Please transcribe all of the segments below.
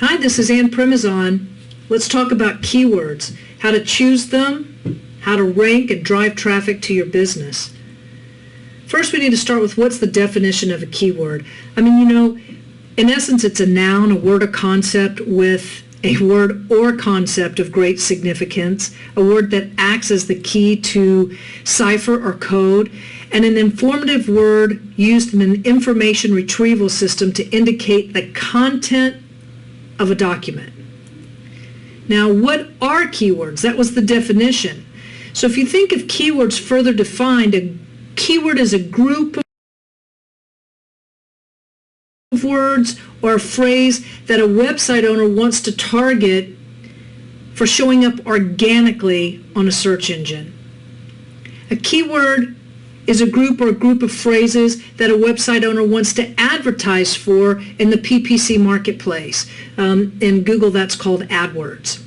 Hi, this is Ann Primazon. Let's talk about keywords, how to choose them, how to rank and drive traffic to your business. First, we need to start with what's the definition of a keyword. In essence, it's a noun, a word or concept with a word or concept of great significance, a word that acts as the key to cipher or code, and an informative word used in an information retrieval system to indicate the content of a document. Now, what are keywords? That was the definition. So if you think of keywords further defined, a keyword is a group of words or a phrase that a website owner wants to target for showing up organically on a search engine. A keyword is a group of phrases that a website owner wants to advertise for in the PPC marketplace. In Google, that's called AdWords.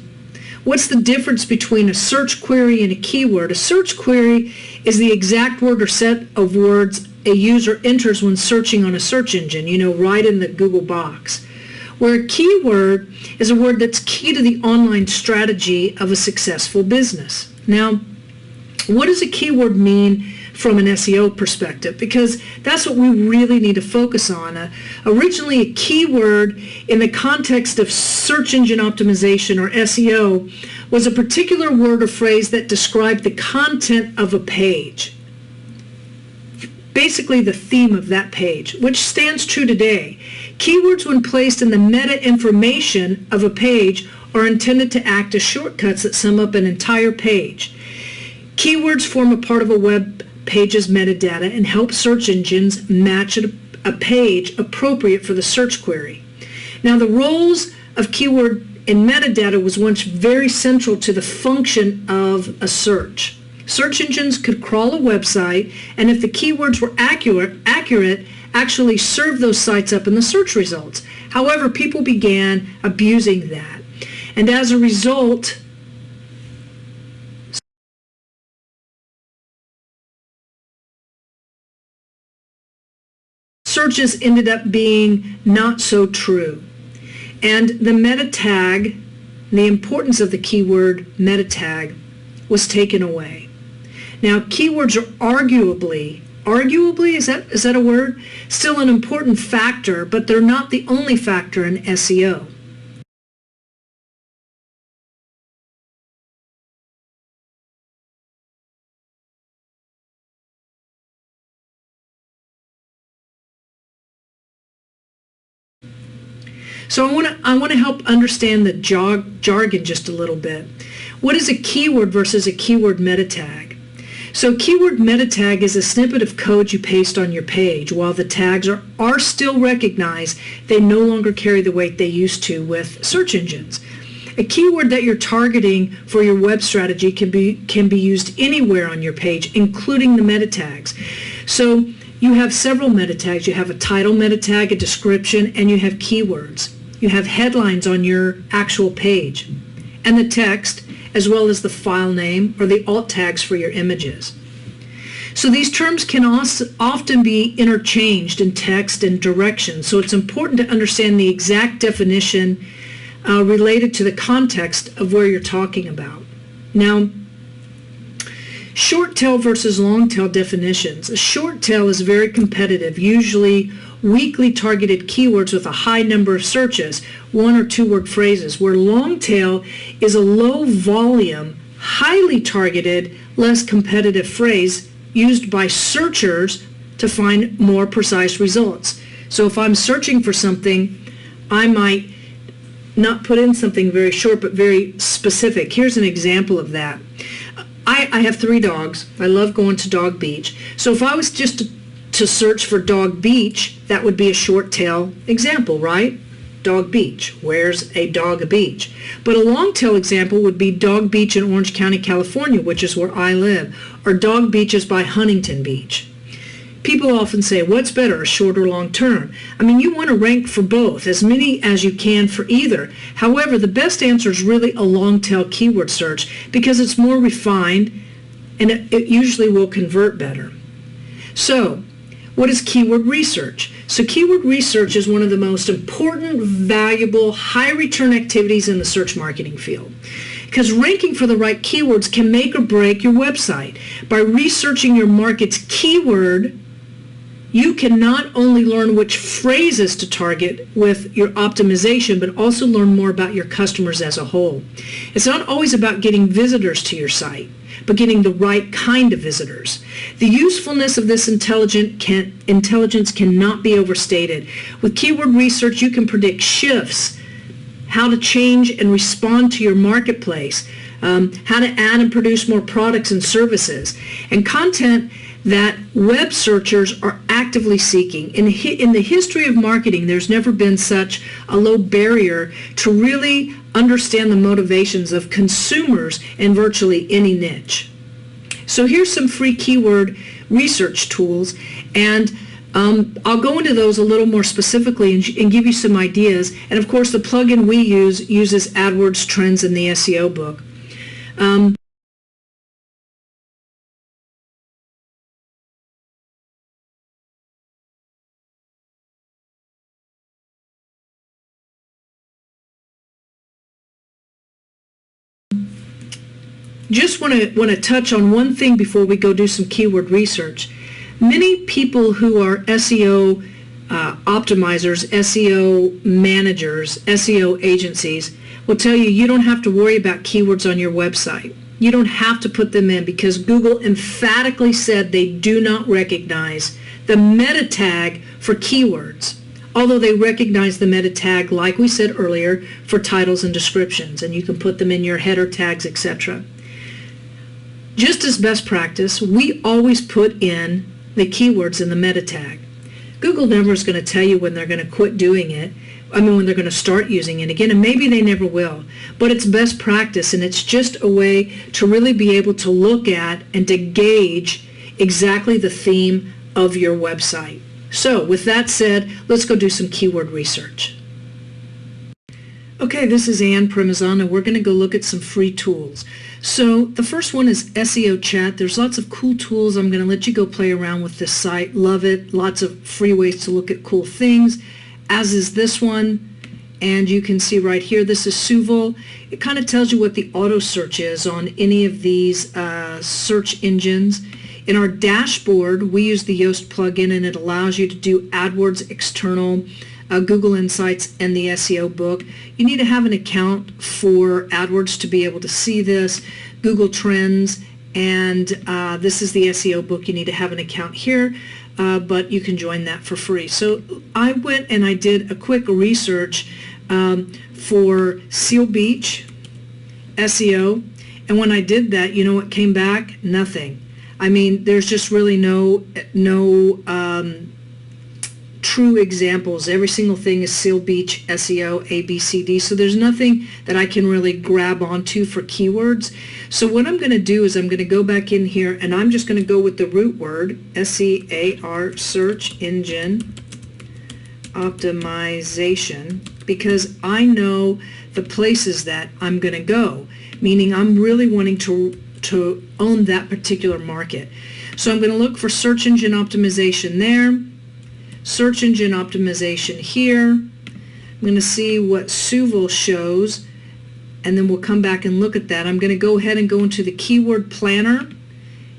What's the difference between a search query and a keyword? A search query is the exact word or set of words a user enters when searching on a search engine, right in the Google box. Where a keyword is a word that's key to the online strategy of a successful business. Now, what does a keyword mean from an SEO perspective? Because that's what we really need to focus on. Originally, a keyword in the context of search engine optimization, or SEO, was a particular word or phrase that described the content of a page. Basically the theme of that page, which stands true today. Keywords, when placed in the meta information of a page, are intended to act as shortcuts that sum up an entire page. Keywords form a part of a web page's metadata and help search engines match a page appropriate for the search query. Now, the roles of keyword in metadata was once very central to the function of a search. Search engines could crawl a website, and if the keywords were accurate, actually serve those sites up in the search results. However, people began abusing that. And as a result, searches ended up being not so true. And the meta tag, the importance of the keyword meta tag, was taken away. Now, keywords are arguably, is that a word? Still an important factor, but they're not the only factor in SEO. So I want to help understand the jargon just a little bit. What is a keyword versus a keyword meta tag? So keyword meta tag is a snippet of code you paste on your page. While the tags are still recognized, they no longer carry the weight they used to with search engines. A keyword that you're targeting for your web strategy can be used anywhere on your page, including the meta tags. So you have several meta tags. You have a title meta tag, a description, and you have keywords. You have headlines on your actual page, and the text, as well as the file name or the alt tags for your images. So these terms can also often be interchanged in text and direction, so it's important to understand the exact definition related to the context of where you're talking about. Now, short tail versus long tail definitions. A short tail is very competitive, usually weakly targeted keywords with a high number of searches, one or two word phrases, where long tail is a low volume, highly targeted, less competitive phrase used by searchers to find more precise results. So if I'm searching for something, I might not put in something very short but very specific. Here's an example of that. I have 3 dogs. I love going to Dog Beach. So if I was just to search for Dog Beach, that would be a short tail example, right? Dog Beach. Where's a dog beach? But a long tail example would be Dog Beach in Orange County, California, which is where I live, or Dog Beaches by Huntington Beach. People often say, what's better, a short or long term? You want to rank for both, as many as you can for either. However, the best answer is really a long tail keyword search because it's more refined and it usually will convert better. So, What is keyword research? So keyword research is one of the most important, valuable, high-return activities in the search marketing field. Because ranking for the right keywords can make or break your website. By researching your market's keyword, you can not only learn which phrases to target with your optimization, but also learn more about your customers as a whole. It's not always about getting visitors to your site, but getting the right kind of visitors. The usefulness of this intelligence cannot be overstated. With keyword research, you can predict shifts, how to change and respond to your marketplace, how to add and produce more products and services, and content that web searchers are actively seeking. In the history of marketing, there's never been such a low barrier to really understand the motivations of consumers in virtually any niche. So here's some free keyword research tools, and I'll go into those a little more specifically and give you some ideas. And of course, the plugin we use uses AdWords Trends in the SEO book. Just want to touch on one thing before we go do some keyword research. Many people who are SEO optimizers, SEO managers, SEO agencies will tell you you don't have to worry about keywords on your website. You don't have to put them in because Google emphatically said they do not recognize the meta tag for keywords, although they recognize the meta tag, like we said earlier, for titles and descriptions, and you can put them in your header tags, etc. Just as best practice, we always put in the keywords in the meta tag. Google never is going to tell you when they're going to quit doing it, when they're going to start using it again, and maybe they never will. But it's best practice, and it's just a way to really be able to look at and to gauge exactly the theme of your website. So with that said, let's go do some keyword research. Okay, this is Ann Primazon, and we're going to go look at some free tools. So the first one is SEO Chat. There's lots of cool tools. I'm going to let you go play around with this site. Love it. Lots of free ways to look at cool things, as is this one. And you can see right here, this is Suvol. It kind of tells you what the auto search is on any of these search engines. In our dashboard, we use the Yoast plugin, and it allows you to do AdWords external, Google Insights, and the SEO book. You need to have an account for AdWords to be able to see this, Google Trends, and this is the SEO book. You need to have an account here, but you can join that for free. So I went and I did a quick research for Seal Beach SEO, and when I did that, you know what came back? Nothing. I mean, there's just really no true examples. Every single thing is Seal Beach SEO ABCD, so there's nothing that I can really grab onto for keywords. So what I'm going to do is I'm going to go back in here, and I'm just going to go with the root word, SEAR, search engine optimization, because I know the places that I'm going to go, meaning I'm really wanting to own that particular market. So I'm going to look for search engine optimization there, search engine optimization here. I'm going to see what Suvol shows, and then we'll come back and look at that. I'm going to go ahead and go into the keyword planner,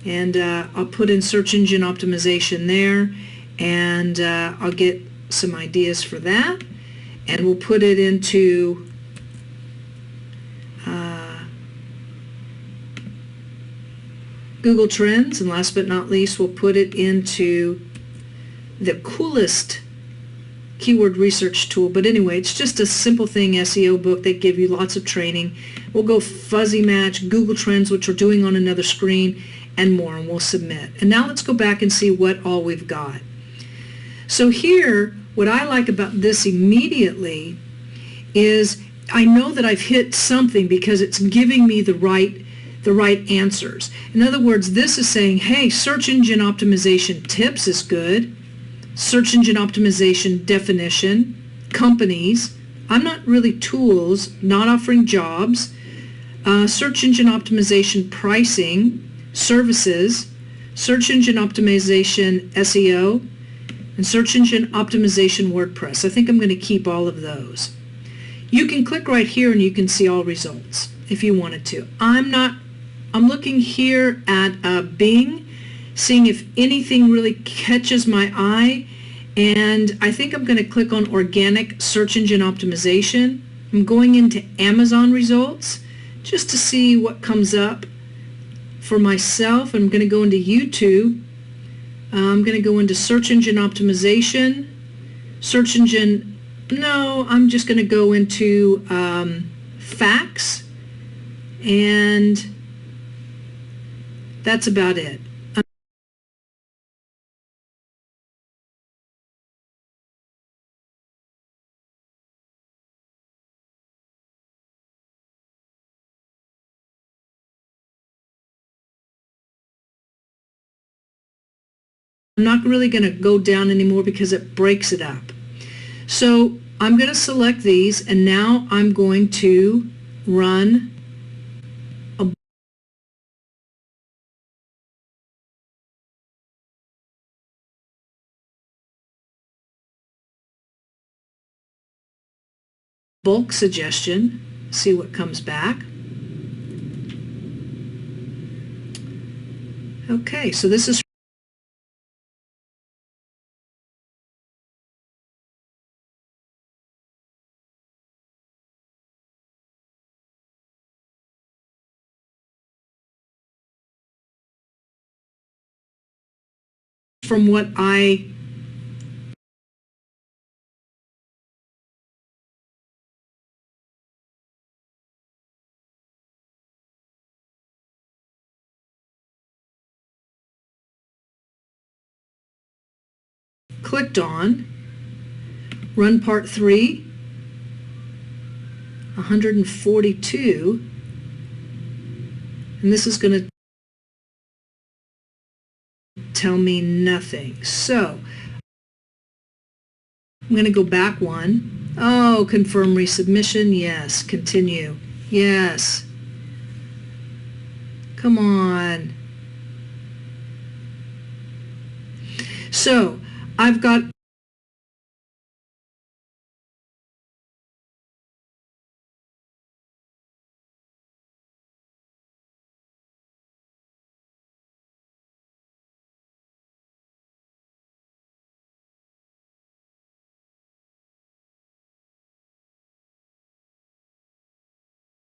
and I'll put in search engine optimization there, and I'll get some ideas for that, and we'll put it into Google Trends, and last but not least, we'll put it into the coolest keyword research tool. But anyway, it's just a simple thing, SEO book. They give you lots of training. We'll go fuzzy match, Google Trends, which we're doing on another screen, and more, and we'll submit. And now let's go back and see what all we've got. So here, what I like about this immediately is I know that I've hit something because it's giving me the right answers. In other words, this is saying, hey, search engine optimization tips is good. Search engine optimization definition, companies. I'm not really tools, not offering jobs. Search engine optimization pricing, services, search engine optimization SEO, and search engine optimization WordPress. I think I'm going to keep all of those. You can click right here and you can see all results if you wanted to. I'm looking here at Bing, seeing if anything really catches my eye, and I think I'm going to click on organic search engine optimization. I'm going into Amazon results just to see what comes up for myself. I'm going to go into YouTube. I'm going to go into search engine optimization, search engine, no, I'm just going to go into facts, and that's about it. I'm not really going to go down anymore because it breaks it up. So I'm going to select these, and now I'm going to run a bulk suggestion, see what comes back. Okay, so this is from what I clicked on. Run part 3, 142, and this is going to tell me nothing. So I'm going to go back one. Oh, confirm resubmission, yes. Continue, yes. Come on. So I've got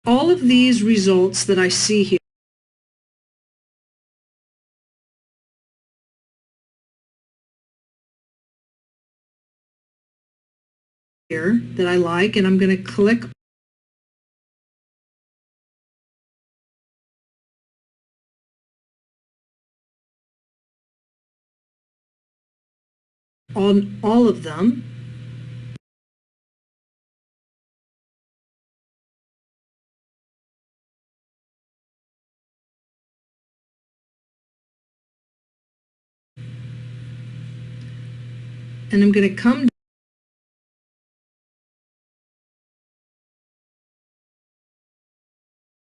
all of these results that I see here that I like, and I'm going to click on all of them. And I'm going to come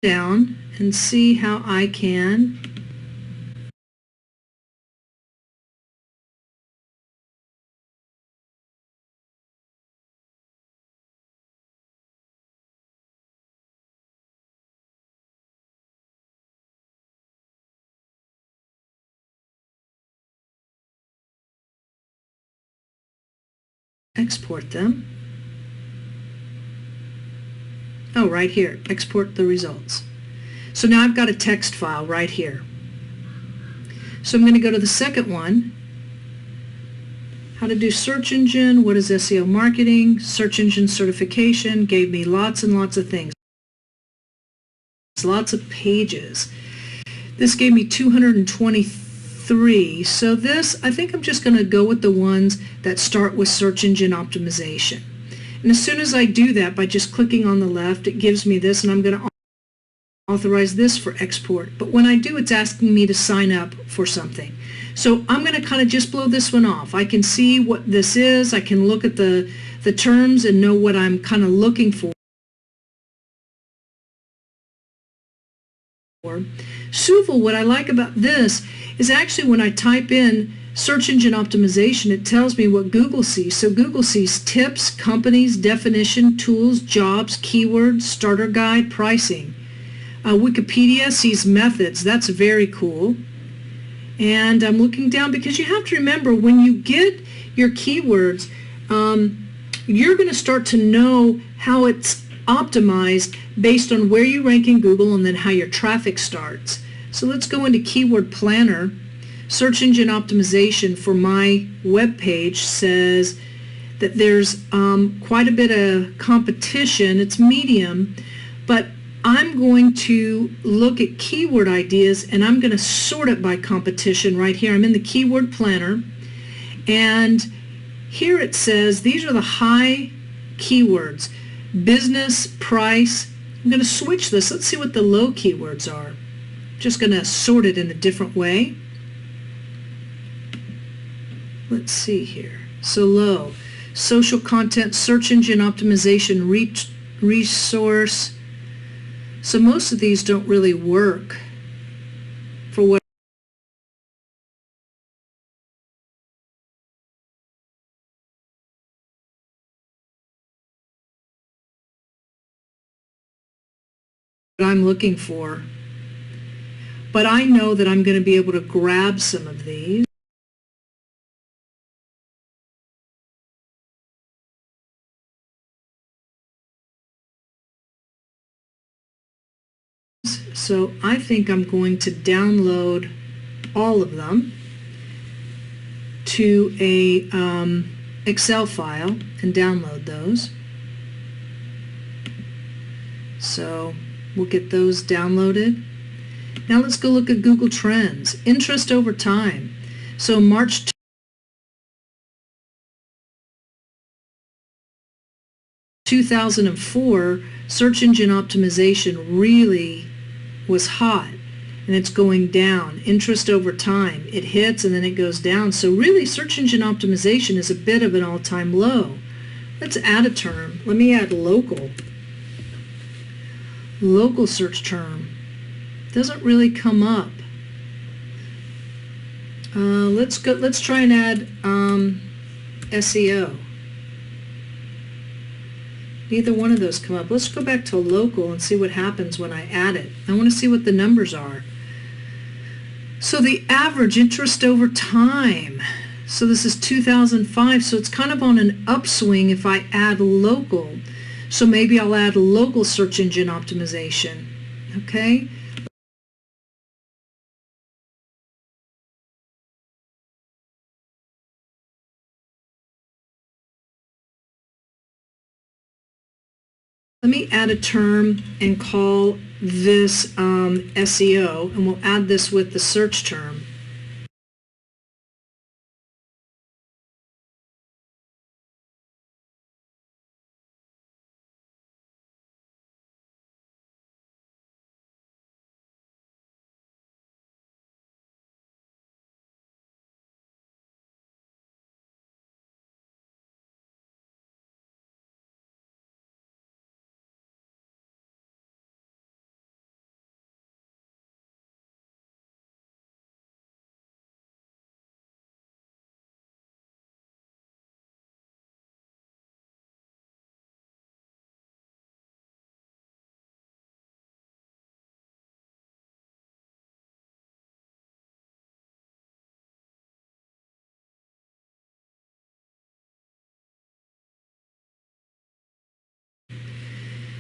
down and see how I can export them. Oh, right here, export the results. So now I've got a text file right here. So I'm going to go to the second one, how to do search engine, what is SEO marketing, search engine certification, gave me lots and lots of things. Lots of pages. This gave me 223. So this, I think I'm just going to go with the ones that start with search engine optimization. And as soon as I do that, by just clicking on the left, it gives me this, and I'm going to authorize this for export. But when I do, it's asking me to sign up for something. So I'm going to kind of just blow this one off. I can see what this is. I can look at the terms and know what I'm kind of looking for. Suval, what I like about this is actually when I type in search engine optimization, it tells me what Google sees. So Google sees tips, companies, definition, tools, jobs, keywords, starter guide, pricing. Wikipedia sees methods. That's very cool. And I'm looking down because you have to remember when you get your keywords, you're going to start to know how it's optimized based on where you rank in Google and then how your traffic starts. So let's go into Keyword Planner. Search engine optimization for my web page says that there's quite a bit of competition. It's medium, but I'm going to look at keyword ideas and I'm going to sort it by competition right here. I'm in the Keyword Planner, and here it says these are the high keywords: business, price. I'm going to switch this. Let's see what the low keywords are. Just going to sort it in a different way. Let's see here. So low, social content, search engine optimization, resource. So most of these don't really work for what I'm looking for. But I know that I'm going to be able to grab some of these. So I think I'm going to download all of them to a Excel file and download those. So we'll get those downloaded. Now let's go look at Google Trends. Interest over time. So March 2004, search engine optimization really was hot, and it's going down. Interest over time. It hits and then it goes down. So really search engine optimization is a bit of an all-time low. Let's add a term. Let me add local. Local search term. Doesn't really come up. Let's try and add SEO. Neither one of those come up. Let's go back to local and see what happens when I add it. I want to see what the numbers are. So the average interest over time. So this is 2005, so it's kind of on an upswing if I add local. So maybe I'll add local search engine optimization. Okay? Let me add a term and call this SEO, and we'll add this with the search term.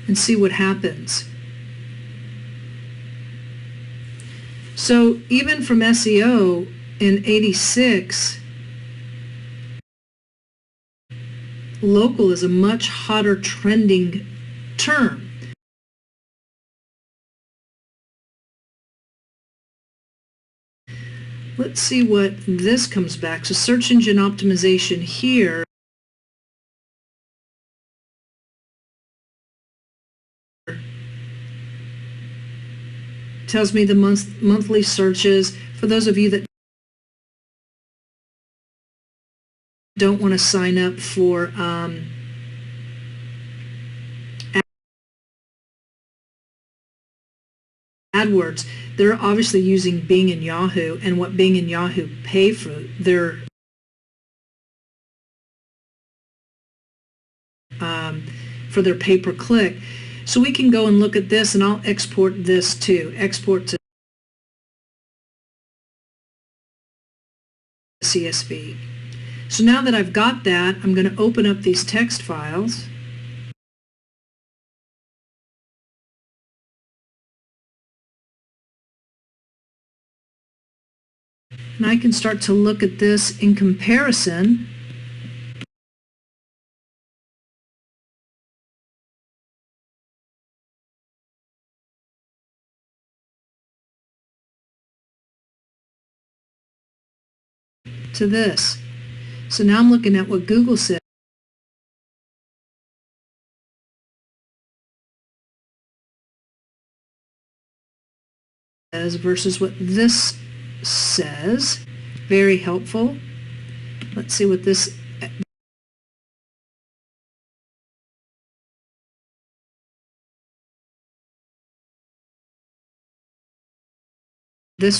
And see what happens. So even from SEO in 86, local is a much hotter trending term. Let's see what this comes back. So search engine optimization here tells me the monthly searches. For those of you that don't want to sign up for AdWords, they're obviously using Bing and Yahoo, and what Bing and Yahoo pay for their pay-per-click. So we can go and look at this, and I'll export this too. Export to CSV. So now that I've got that, I'm going to open up these text files. And I can start to look at this in comparison to this. So now I'm looking at what Google says versus what this says. Very helpful. Let's see what this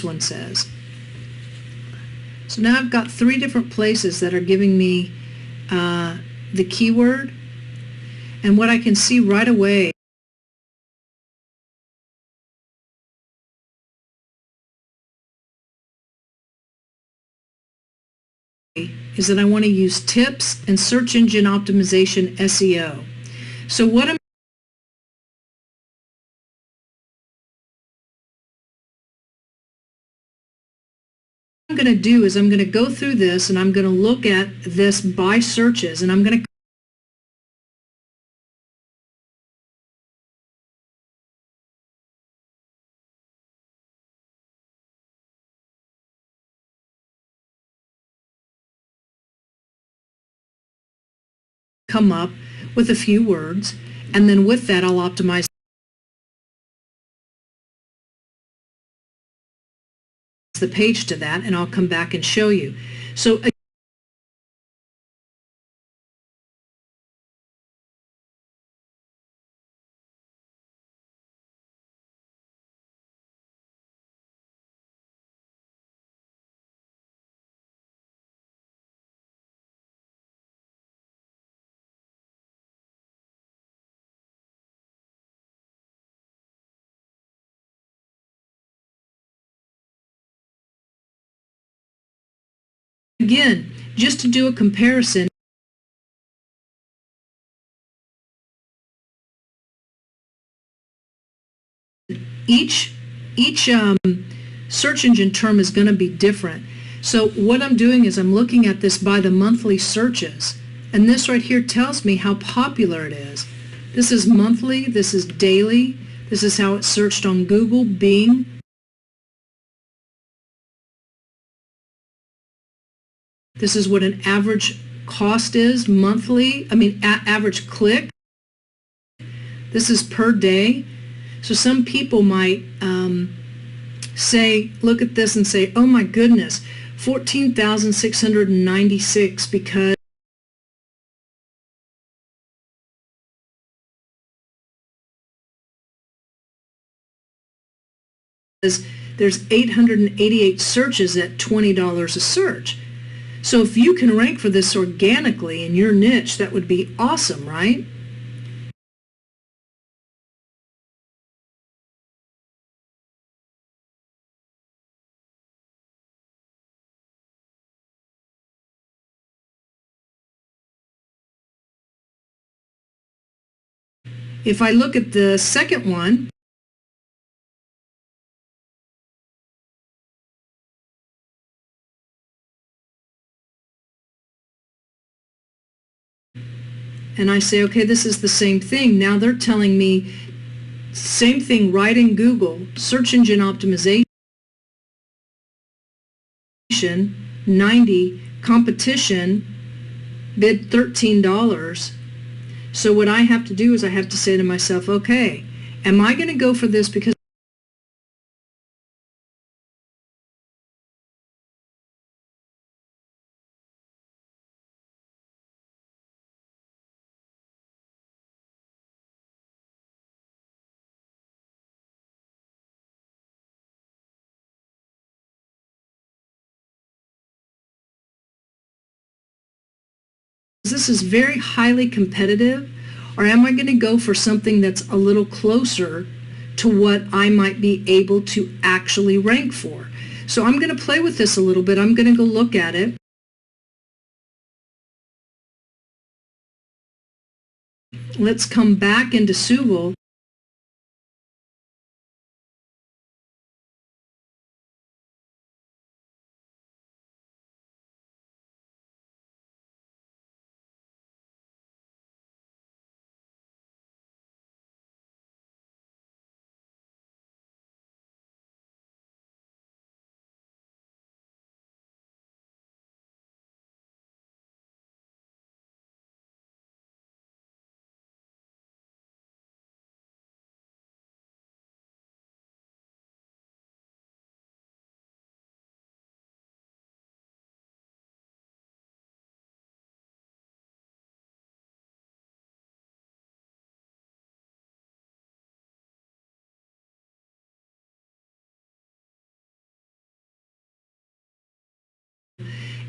one says. So now I've got 3 different places that are giving me the keyword, and what I can see right away is that I want to use tips and search engine optimization SEO. So what I'm going to do is I'm going to go through this, and I'm going to look at this by searches, and I'm going to come up with a few words, and then with that I'll optimize the page to that, and I'll come back and show you. So again, just to do a comparison, each search engine term is going to be different. So what I'm doing is I'm looking at this by the monthly searches, and this right here tells me how popular it is. This is monthly, this is daily, this is how it's searched on Google, Bing. This is what an average cost is monthly, average click. This is per day. So some people might look at this and say, oh my goodness, 14,696 because there's 888 searches at $20 a search. So if you can rank for this organically in your niche, that would be awesome, right? If I look at the second one, and I say, okay, this is the same thing. Now they're telling me same thing right in Google, search engine optimization, 90, competition, bid $13. So what I have to do is I have to say to myself, okay, am I going to go for this because this is very highly competitive, or am I going to go for something that's a little closer to what I might be able to actually rank for? So I'm going to play with this a little bit. I'm going to go look at it. Let's come back into Suville.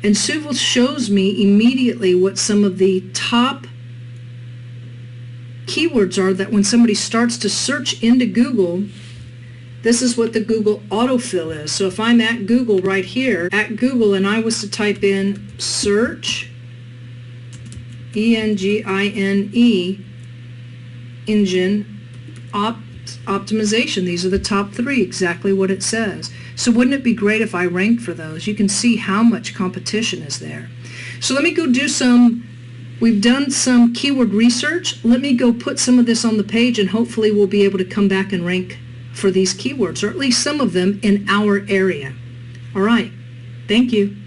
And Suville shows me immediately what some of the top keywords are that when somebody starts to search into Google, this is what the Google autofill is. So if I'm at Google right here, at Google, and I was to type in search, E-N-G-I-N-E, engine optimization. These are the top 3, exactly what it says. So wouldn't it be great if I ranked for those? You can see how much competition is there. So let me go do we've done some keyword research. Let me go put some of this on the page, and hopefully we'll be able to come back and rank for these keywords, or at least some of them in our area. All right. Thank you.